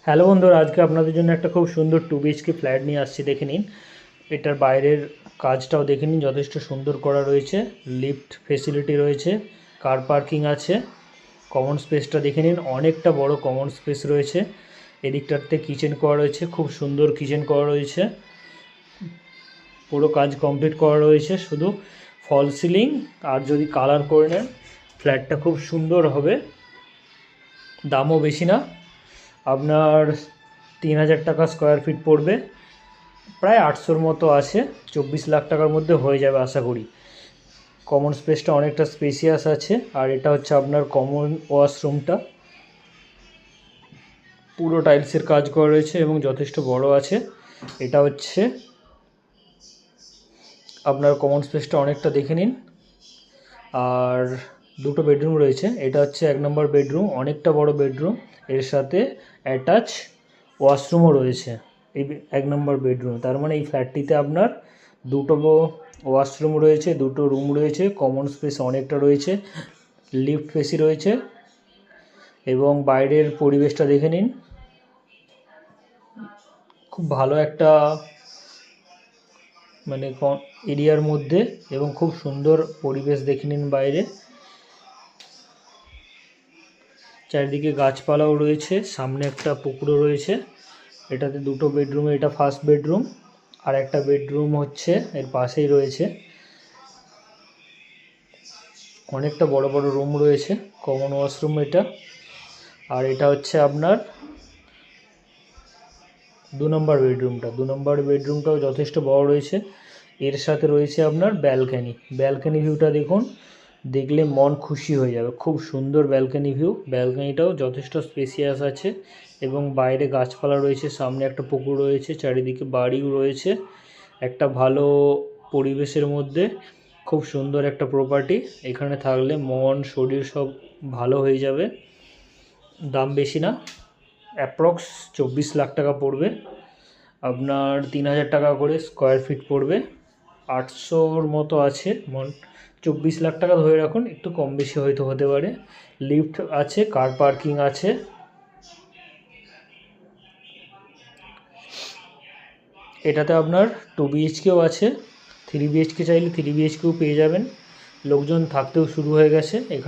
Hello বন্ধুরা, আজকে আপনাদের জন্য একটা খুব সুন্দর 2 BHK ফ্ল্যাট নিয়ে আসছি। দেখে নিন, এটার বাইরের কাজটাও দেখে নিন, যথেষ্ট সুন্দর করা রয়েছে। লিফট ফেসিলিটি রয়েছে, কার পার্কিং আছে। কমন স্পেসটা দেখে নিন, অনেকটা বড় কমন স্পেস রয়েছে। এদিকটাতে কিচেন করা রয়েছে, খুব সুন্দর কিচেন করা রয়েছে। পুরো কাজ কমপ্লিট করা রয়েছে, শুধু ফল সিলিং আর যদি কালার করে নেন ফ্ল্যাটটা খুব সুন্দর হবে। দামও বেশি না, আপনার 3000 টাকা স্কোয়ার ফিট পড়বে, প্রায় 800-র মতো আছে। 24 লাখ টাকার মধ্যে হয়ে যাবে আশা করি। কমন স্পেসটা অনেকটা স্পেসিয়াস আছে। আর এটা হচ্ছে আপনার কমন ওয়াশরুমটা, পুরো টাইলসের কাজ করা রয়েছে এবং যথেষ্ট বড় আছে। এটা হচ্ছে আপনার কমন স্পেসটা অনেকটা দেখে নিন। আর দুটো বেডরুম রয়েছে, এটা হচ্ছে 1 নম্বর বেডরুম, অনেকটা বড় বেডরুম, এর সাথে অ্যাটাচ ওয়াশরুমও রয়েছে এই 1 নম্বর বেডরুম। তার মানে এই ফ্ল্যাটটিতে আপনার দুটো ওয়াশরুম রয়েছে, দুটো রুম রয়েছে, কমন স্পেস অনেকটা রয়েছে, লিফট ফেসি রয়েছে। এবং বাইরের পরিবেশটা দেখে নিন, খুব ভালো একটা মানে এরিয়ার মধ্যে, এবং খুব সুন্দর পরিবেশ দেখে নিন বাইরে। চারিদিকে গাছপালাও রয়েছে, সামনে একটা পুকুরও রয়েছে। এটাতে দুটো বেডরুমে, এটা ফার্স্ট বেডরুম, আর একটা বেডরুম হচ্ছে এর পাশেই রয়েছে। অনেকটা বড় বড় রুম রয়েছে, কমন ওয়াশরুম এটা। আর এটা হচ্ছে আপনার 2 নম্বর বেডরুমটা। 2 নম্বর বেডরুমটাও যথেষ্ট বড় রয়েছে, এর সাথে রয়েছে আপনার ব্যালকনি। ব্যালকনি ভিউটা দেখুন, দেখলে মন খুশি হয়ে যাবে, খুব সুন্দর ব্যালকনি ভিউ। ব্যালকনিটাও যথেষ্ট স্পেসিয়াস আছে এবং বাইরে গাছপালা রয়েছে, সামনে একটা পুকুর রয়েছে, চারিদিকে বাড়িও রয়েছে। একটা ভালো পরিবেশের মধ্যে খুব সুন্দর একটা প্রপার্টি। এখানে থাকলে মন শরীর সব ভালো হয়ে যাবে। দাম বেশি না, অ্যাপ্রক্স 24 লাখ টাকা পড়বে। আপনার 3000 টাকা করে স্কোয়ার ফিট পড়বে, 800-র মতো আছে। 24 লাখ টাকা ধরে রাখুন, একটু কম বেশি হয়তো হতে পারে। লিফট আছে, কার পার্কিং আছে। এটাতে আপনার 2 BHKও আছে, 3 BHK চাইলে 3 BHKও পেয়ে যাবেন। লোকজন থাকতেও শুরু হয়ে গেছে এখানে।